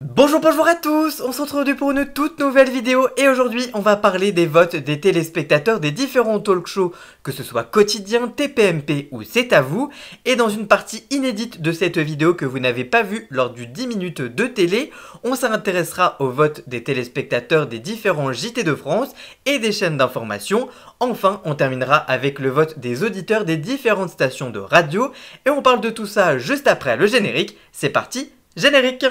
Bonjour à tous, on se retrouve pour une toute nouvelle vidéo et aujourd'hui on va parler des votes des téléspectateurs des différents talk shows, que ce soit Quotidien, TPMP ou C'est à vous, et dans une partie inédite de cette vidéo que vous n'avez pas vue lors du 10 minutes de télé, on s'intéressera au vote des téléspectateurs des différents JT de France et des chaînes d'information. Enfin, on terminera avec le vote des auditeurs des différentes stations de radio et on parle de tout ça juste après le générique. C'est parti, générique!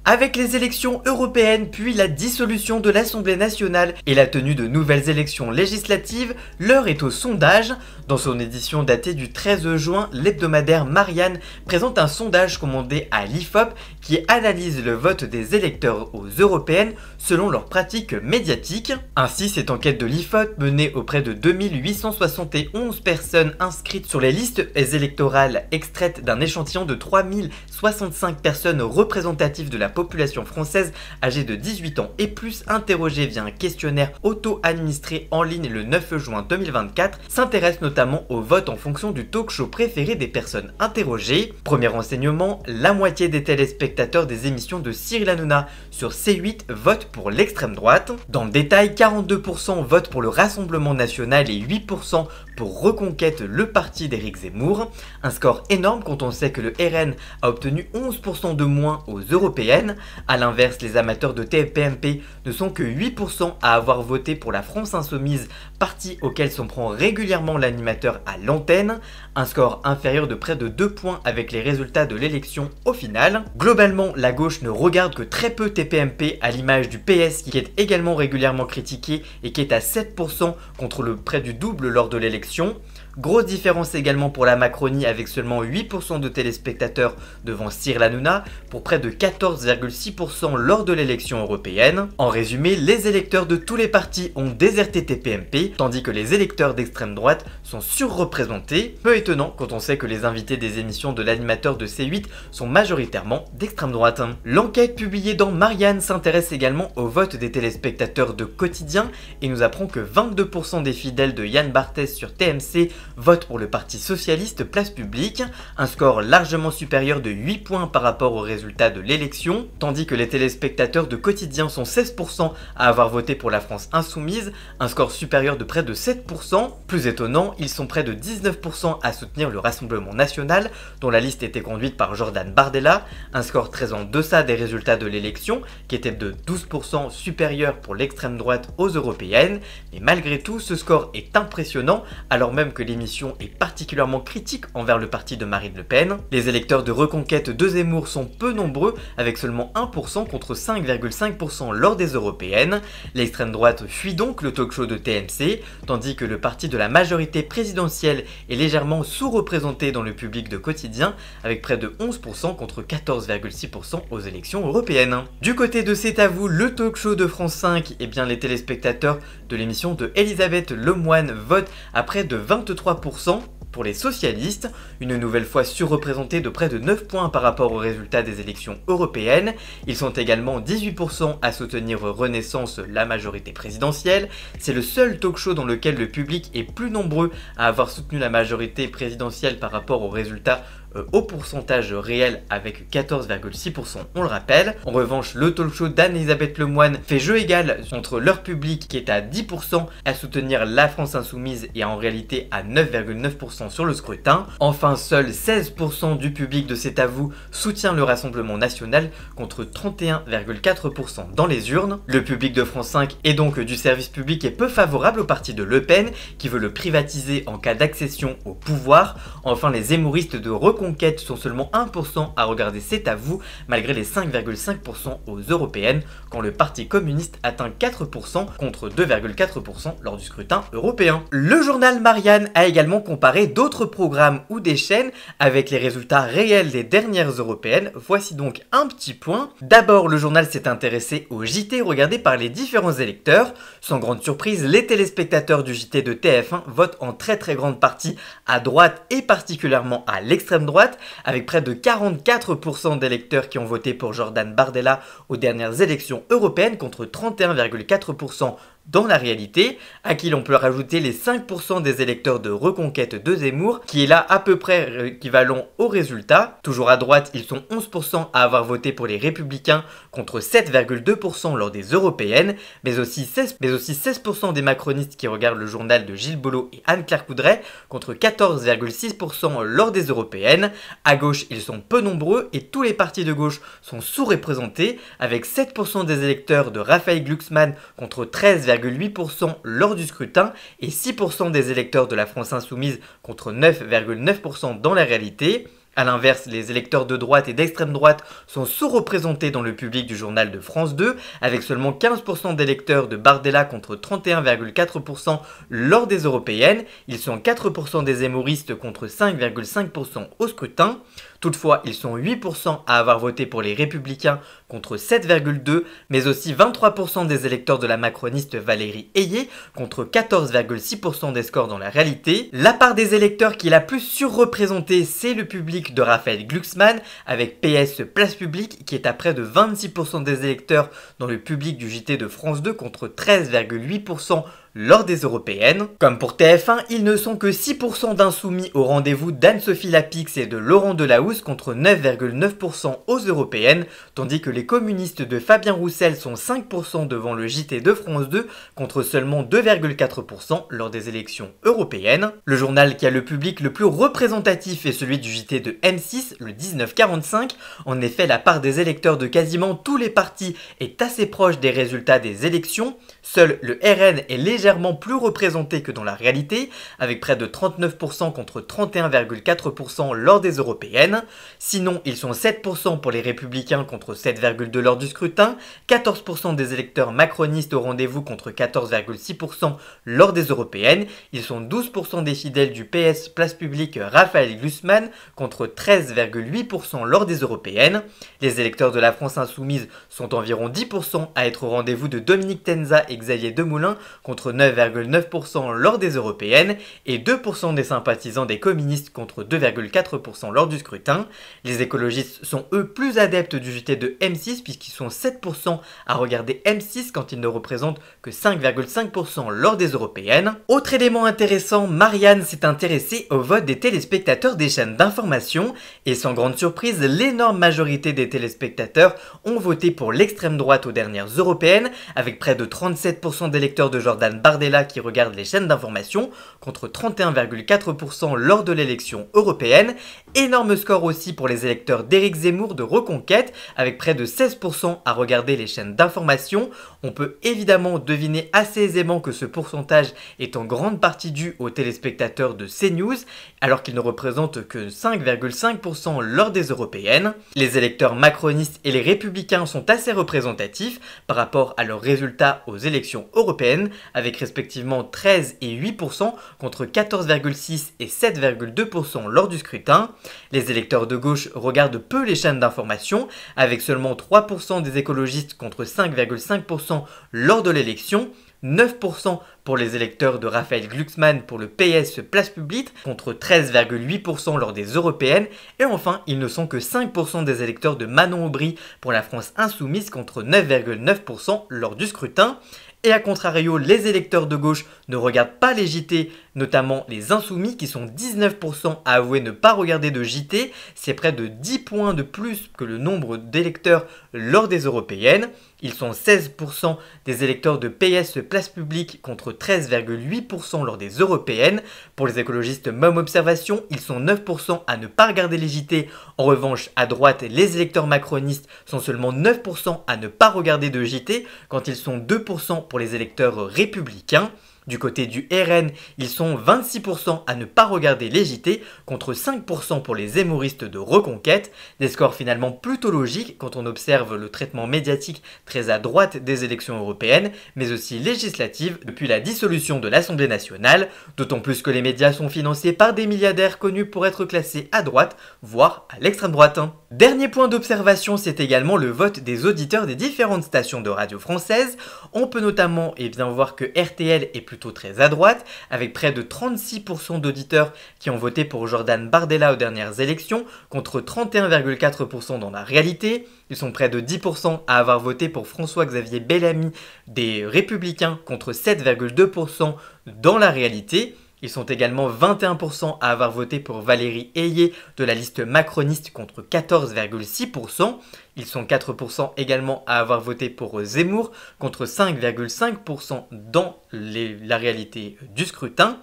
Avec les élections européennes, puis la dissolution de l'Assemblée nationale et la tenue de nouvelles élections législatives, l'heure est au sondage. Dans son édition datée du 13 juin, l'hebdomadaire Marianne présente un sondage commandé à l'IFOP qui analyse le vote des électeurs aux européennes selon leurs pratiques médiatiques. Ainsi, cette enquête de l'IFOP menée auprès de 2871 personnes inscrites sur les listes électorales extraites d'un échantillon de 3065 personnes représentatives de la population française âgée de 18 ans et plus interrogée via un questionnaire auto-administré en ligne le 9 juin 2024 s'intéresse notamment au vote en fonction du talk show préféré des personnes interrogées. Premier renseignement, la moitié des téléspectateurs des émissions de Cyril Hanouna sur C8 votent pour l'extrême droite. Dans le détail, 42% votent pour le Rassemblement national et 8% pour Reconquête, le parti d'Éric Zemmour. Un score énorme quand on sait que le RN a obtenu 11% de moins aux européennes. A l'inverse, les amateurs de TPMP ne sont que 8% à avoir voté pour la France Insoumise, parti auquel s'en prend régulièrement l'animateur à l'antenne. Un score inférieur de près de 2 points avec les résultats de l'élection au final. Globalement, la gauche ne regarde que très peu TPMP à l'image du PS qui est également régulièrement critiqué et qui est à 7% contre le près du double lors de l'élection. Grosse différence également pour la Macronie avec seulement 8% de téléspectateurs devant Cyril Hanouna pour près de 14,6% lors de l'élection européenne. En résumé, les électeurs de tous les partis ont déserté TPMP tandis que les électeurs d'extrême droite sont surreprésentés. Peu étonnant quand on sait que les invités des émissions de l'animateur de C8 sont majoritairement d'extrême droite. L'enquête publiée dans Marianne s'intéresse également au vote des téléspectateurs de Quotidien et nous apprend que 22% des fidèles de Yann Barthès sur TMC vote pour le Parti Socialiste Place Publique, un score largement supérieur de 8 points par rapport aux résultats de l'élection, tandis que les téléspectateurs de Quotidien sont 16% à avoir voté pour la France Insoumise, un score supérieur de près de 7%. Plus étonnant, ils sont près de 19% à soutenir le Rassemblement national, dont la liste était conduite par Jordan Bardella, un score très en deçà des résultats de l'élection, qui était de 12% supérieur pour l'extrême droite aux européennes, mais malgré tout, ce score est impressionnant, alors même que l'émission est particulièrement critique envers le parti de Marine Le Pen. Les électeurs de Reconquête de Zemmour sont peu nombreux, avec seulement 1% contre 5,5% lors des européennes. L'extrême droite fuit donc le talk show de TMC, tandis que le parti de la majorité présidentielle est légèrement sous-représenté dans le public de Quotidien, avec près de 11% contre 14,6% aux élections européennes. Du côté de C'est à vous, le talk show de France 5, eh bien les téléspectateurs de l'émission de Elisabeth Lemoine votent à près de 23% pour les socialistes, une nouvelle fois surreprésentés de près de 9 points par rapport aux résultats des élections européennes. Ils sont également 18% à soutenir Renaissance, la majorité présidentielle. C'est le seul talk show dans lequel le public est plus nombreux à avoir soutenu la majorité présidentielle par rapport aux résultats au pourcentage réel avec 14,6%, on le rappelle. En revanche, le talk show d'Anne-Elisabeth Lemoine fait jeu égal entre leur public qui est à 10% à soutenir la France Insoumise et en réalité à 9,9% sur le scrutin. Enfin, seuls 16% du public de C'est à vous soutient le Rassemblement national contre 31,4% dans les urnes. Le public de France 5 est donc du service public et peu favorable au parti de Le Pen qui veut le privatiser en cas d'accession au pouvoir. Enfin, les hémoristes de Reconquête sont seulement 1% à regarder C'est à vous malgré les 5,5% aux européennes quand le parti communiste atteint 4% contre 2,4% lors du scrutin européen. Le journal Marianne a également comparé d'autres programmes ou des chaînes avec les résultats réels des dernières européennes. Voici donc un petit point. D'abord, le journal s'est intéressé au JT regardé par les différents électeurs. Sans grande surprise, les téléspectateurs du JT de TF1 votent en très grande partie à droite et particulièrement à l'extrême droite, avec près de 44% d'électeurs qui ont voté pour Jordan Bardella aux dernières élections européennes contre 31,4% dans la réalité, à qui l'on peut rajouter les 5% des électeurs de Reconquête de Zemmour, qui est là à peu près équivalent au résultat. Toujours à droite, ils sont 11% à avoir voté pour les Républicains contre 7,2% lors des européennes, mais aussi 16% des macronistes qui regardent le journal de Gilles Bollot et Anne-Claire Coudray contre 14,6% lors des européennes. À gauche, ils sont peu nombreux et tous les partis de gauche sont sous-représentés, avec 7% des électeurs de Raphaël Glucksmann contre 13,8% lors du scrutin et 6% des électeurs de la France Insoumise contre 9,9% dans la réalité. A l'inverse, les électeurs de droite et d'extrême droite sont sous-représentés dans le public du journal de France 2, avec seulement 15% d'électeurs de Bardella contre 31,4% lors des européennes. Ils sont 4% des zémouristes contre 5,5% au scrutin. Toutefois, ils sont 8% à avoir voté pour les Républicains contre 7,2%, mais aussi 23% des électeurs de la macroniste Valérie Ayé contre 14,6% des scores dans la réalité. La part des électeurs qui est la plus surreprésentée, c'est le public de Raphaël Glucksmann, avec PS Place Publique qui est à près de 26% des électeurs dans le public du JT de France 2 contre 13,8% lors des européennes. Comme pour TF1, ils ne sont que 6% d'insoumis au rendez-vous d'Anne-Sophie Lapix et de Laurent Delahousse contre 9,9% aux européennes, tandis que les communistes de Fabien Roussel sont 5% devant le JT de France 2 contre seulement 2,4% lors des élections européennes. Le journal qui a le public le plus représentatif est celui du JT de M6, le 1945. En effet, la part des électeurs de quasiment tous les partis est assez proche des résultats des élections. Seul le RN est légèrement plus représenté que dans la réalité, avec près de 39% contre 31,4% lors des européennes. Sinon, ils sont 7% pour les Républicains contre 7,2% lors du scrutin, 14% des électeurs macronistes au rendez-vous contre 14,6% lors des européennes. Ils sont 12% des fidèles du PS Place Publique Raphaël Glucksmann contre 13,8% lors des européennes. Les électeurs de la France Insoumise sont environ 10% à être au rendez-vous de Dominique Tenza et Xavier Demoulin contre 9,9% lors des européennes et 2% des sympathisants des communistes contre 2,4% lors du scrutin. Les écologistes sont eux plus adeptes du JT de M6 puisqu'ils sont 7% à regarder M6 quand ils ne représentent que 5,5% lors des européennes. Autre élément intéressant, Marianne s'est intéressée au vote des téléspectateurs des chaînes d'information et sans grande surprise, l'énorme majorité des téléspectateurs ont voté pour l'extrême droite aux dernières européennes avec près de 37% d'électeurs de Jordan Bardella qui regardent les chaînes d'information contre 31,4% lors de l'élection européenne. Énorme score aussi pour les électeurs d'Éric Zemmour de Reconquête avec près de 16% à regarder les chaînes d'information. On peut évidemment deviner assez aisément que ce pourcentage est en grande partie dû aux téléspectateurs de CNews alors qu'ils ne représentent que 5,5% lors des européennes. Les électeurs macronistes et les républicains sont assez représentatifs par rapport à leurs résultats aux élections européennes avec respectivement 13 et 8% contre 14,6 et 7,2% lors du scrutin. Les électeurs de gauche regardent peu les chaînes d'information avec seulement 3% des écologistes contre 5,5% lors de l'élection. 9% pour les électeurs de Raphaël Glucksmann pour le PS Place Publique contre 13,8% lors des européennes et enfin ils ne sont que 5% des électeurs de Manon Aubry pour la France Insoumise contre 9,9% lors du scrutin. Et à contrario, les électeurs de gauche ne regardent pas les JT, notamment les Insoumis qui sont 19% à avouer ne pas regarder de JT. C'est près de 10 points de plus que le nombre d'électeurs lors des européennes. Ils sont 16% des électeurs de PS Place Publique contre 13,8% lors des européennes. Pour les écologistes même observation, ils sont 9% à ne pas regarder les JT. En revanche, à droite, les électeurs macronistes sont seulement 9% à ne pas regarder de JT quand ils sont 2% pour les électeurs républicains. Du côté du RN, ils sont 26% à ne pas regarder les JT contre 5% pour les zémouristes de Reconquête. Des scores finalement plutôt logiques quand on observe le traitement médiatique très à droite des élections européennes, mais aussi législatives depuis la dissolution de l'Assemblée nationale, d'autant plus que les médias sont financés par des milliardaires connus pour être classés à droite, voire à l'extrême droite. Dernier point d'observation, c'est également le vote des auditeurs des différentes stations de radio françaises. On peut notamment voir que RTL est plus plutôt très à droite, avec près de 36% d'auditeurs qui ont voté pour Jordan Bardella aux dernières élections, contre 31,4% dans la réalité. Ils sont près de 10% à avoir voté pour François-Xavier Bellamy des Républicains, contre 7,2% dans la réalité. Ils sont également 21% à avoir voté pour Valérie Ayé de la liste macroniste contre 14,6%. Ils sont 4% également à avoir voté pour Zemmour contre 5,5% dans la réalité du scrutin.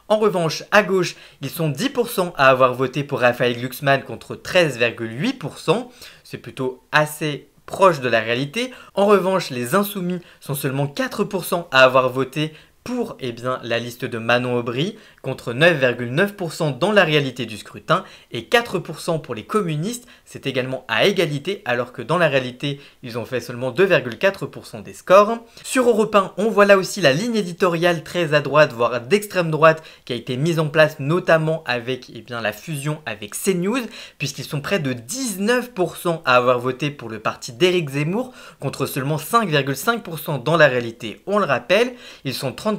En revanche, à gauche, ils sont 10% à avoir voté pour Raphaël Glucksmann contre 13,8%. C'est plutôt assez proche de la réalité. En revanche, les insoumis sont seulement 4% à avoir voté pour la liste de Manon Aubry, contre 9,9% dans la réalité du scrutin, et 4% pour les communistes, c'est également à égalité, alors que dans la réalité, ils ont fait seulement 2,4% des scores. Sur Europe 1, on voit là aussi la ligne éditoriale très à droite, voire d'extrême droite, qui a été mise en place notamment avec la fusion avec CNews, puisqu'ils sont près de 19% à avoir voté pour le parti d'Éric Zemmour, contre seulement 5,5% dans la réalité, on le rappelle. Ils sont 34%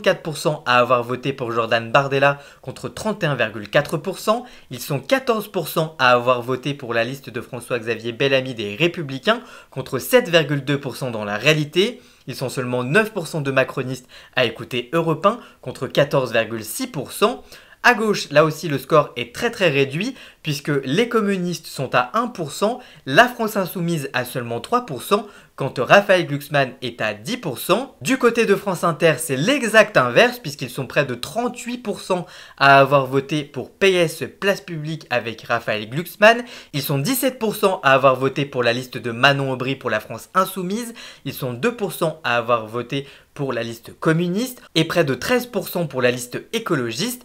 à avoir voté pour Jordan Bardella contre 31,4%. Ils sont 14% à avoir voté pour la liste de François-Xavier Bellamy des Républicains contre 7,2% dans la réalité. Ils sont seulement 9% de macronistes à écouter Europe 1 contre 14,6%. À gauche, là aussi, le score est très réduit puisque les communistes sont à 1%, la France Insoumise à seulement 3%, quand Raphaël Glucksmann est à 10%. Du côté de France Inter, c'est l'exact inverse puisqu'ils sont près de 38% à avoir voté pour PS Place Publique avec Raphaël Glucksmann. Ils sont 17% à avoir voté pour la liste de Manon Aubry pour la France Insoumise. Ils sont 2% à avoir voté pour la liste communiste et près de 13% pour la liste écologiste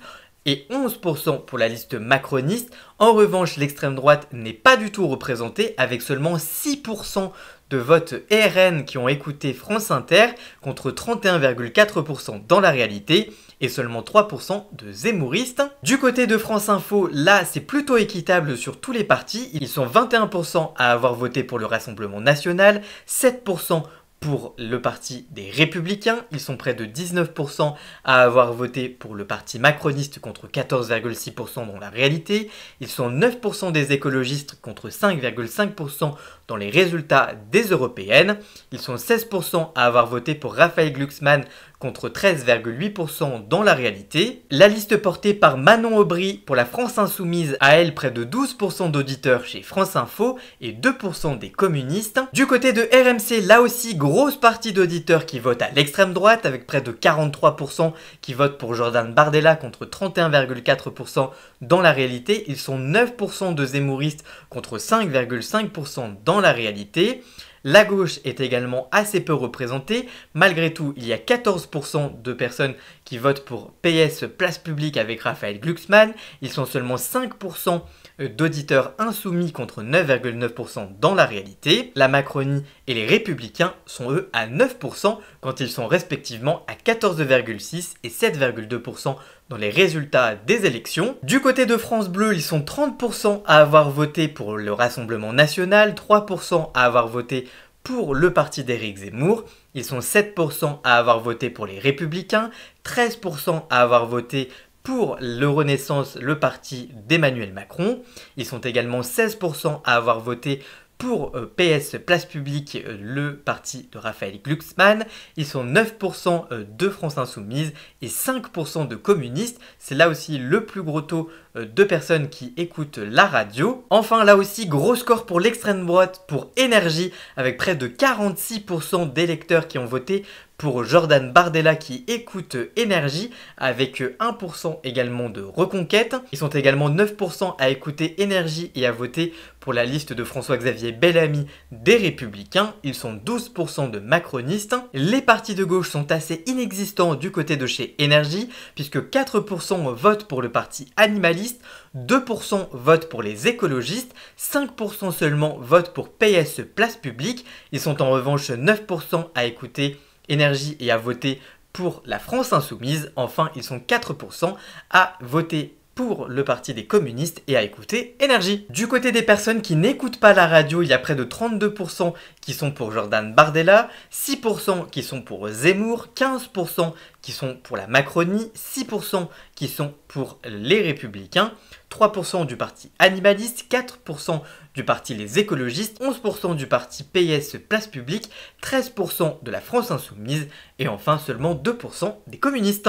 et 11% pour la liste macroniste. En revanche, l'extrême droite n'est pas du tout représentée avec seulement 6% de votes RN qui ont écouté France Inter contre 31,4% dans la réalité et seulement 3% de zémouristes. Du côté de France Info, là c'est plutôt équitable sur tous les partis. Ils sont 21% à avoir voté pour le Rassemblement National, 7% pour le parti des Républicains, ils sont près de 19% à avoir voté pour le parti macroniste contre 14,6% dans la réalité. Ils sont 9% des écologistes contre 5,5% dans les résultats des européennes. Ils sont 16% à avoir voté pour Raphaël Glucksmann contre 13,8% dans la réalité. La liste portée par Manon Aubry pour la France Insoumise a elle près de 12% d'auditeurs chez France Info et 2% des communistes. Du côté de RMC, là aussi grosse partie d'auditeurs qui votent à l'extrême droite avec près de 43% qui votent pour Jordan Bardella contre 31,4% dans la réalité. Ils sont 9% de zémouristes contre 5,5% dans la réalité. La gauche est également assez peu représentée. Malgré tout, il y a 14% de personnes qui votent pour PS Place Publique avec Raphaël Glucksmann. Ils sont seulement 5% d'auditeurs insoumis contre 9,9% dans la réalité. La Macronie et les Républicains sont eux à 9% quand ils sont respectivement à 14,6% et 7,2% dans les résultats des élections. Du côté de France Bleu, ils sont 30% à avoir voté pour le Rassemblement National, 3% à avoir voté pour le parti d'Éric Zemmour, ils sont 7% à avoir voté pour les Républicains, 13% à avoir voté pour le Renaissance, le parti d'Emmanuel Macron. Ils sont également 16% à avoir voté pour PS Place Publique, le parti de Raphaël Glucksmann. Ils sont 9% de France Insoumise et 5% de communistes. C'est là aussi le plus gros taux de personnes qui écoutent la radio. Enfin, là aussi, gros score pour l'extrême droite, pour Énergie, avec près de 46% d'électeurs qui ont voté pour Jordan Bardella qui écoute Énergie, avec 1% également de Reconquête. Ils sont également 9% à écouter Énergie et à voter pour la liste de François-Xavier Bellamy des Républicains. Ils sont 12% de macronistes. Les partis de gauche sont assez inexistants du côté de chez Énergie, puisque 4% votent pour le parti animaliste, 2% votent pour les écologistes, 5% seulement votent pour PS Place Publique. Ils sont en revanche 9% à écouter Énergie et à voter pour la France Insoumise. Enfin, ils sont 4% à voter pour le parti des communistes et à écouter Énergie. Du côté des personnes qui n'écoutent pas la radio, il y a près de 32% qui sont pour Jordan Bardella, 6% qui sont pour Zemmour, 15% qui sont pour la Macronie, 6% qui sont pour les Républicains, 3% du parti animaliste, 4% du parti les écologistes, 11% du parti PS Place Publique, 13% de la France Insoumise et enfin seulement 2% des communistes.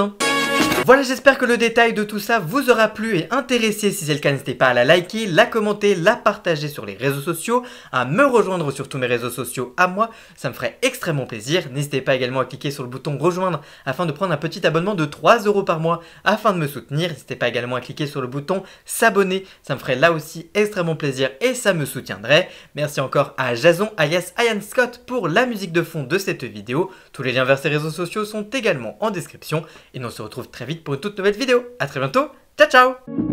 Voilà, j'espère que le détail de tout ça vous aura plu et intéressé. Si c'est le cas, n'hésitez pas à la liker, la commenter, la partager sur les réseaux sociaux, à me rejoindre sur tous mes réseaux sociaux à moi, ça me ferait extrêmement plaisir. N'hésitez pas également à cliquer sur le bouton rejoindre afin de prendre un petit abonnement de 3 € par mois afin de me soutenir. N'hésitez pas également à cliquer sur le bouton s'abonner, ça me ferait là aussi extrêmement plaisir et ça me soutiendrait. Merci encore à Jason alias Ian Scott pour la musique de fond de cette vidéo. Tous les liens vers ses réseaux sociaux sont également en description et on se retrouve très vite pour une toute nouvelle vidéo. A très bientôt, ciao ciao.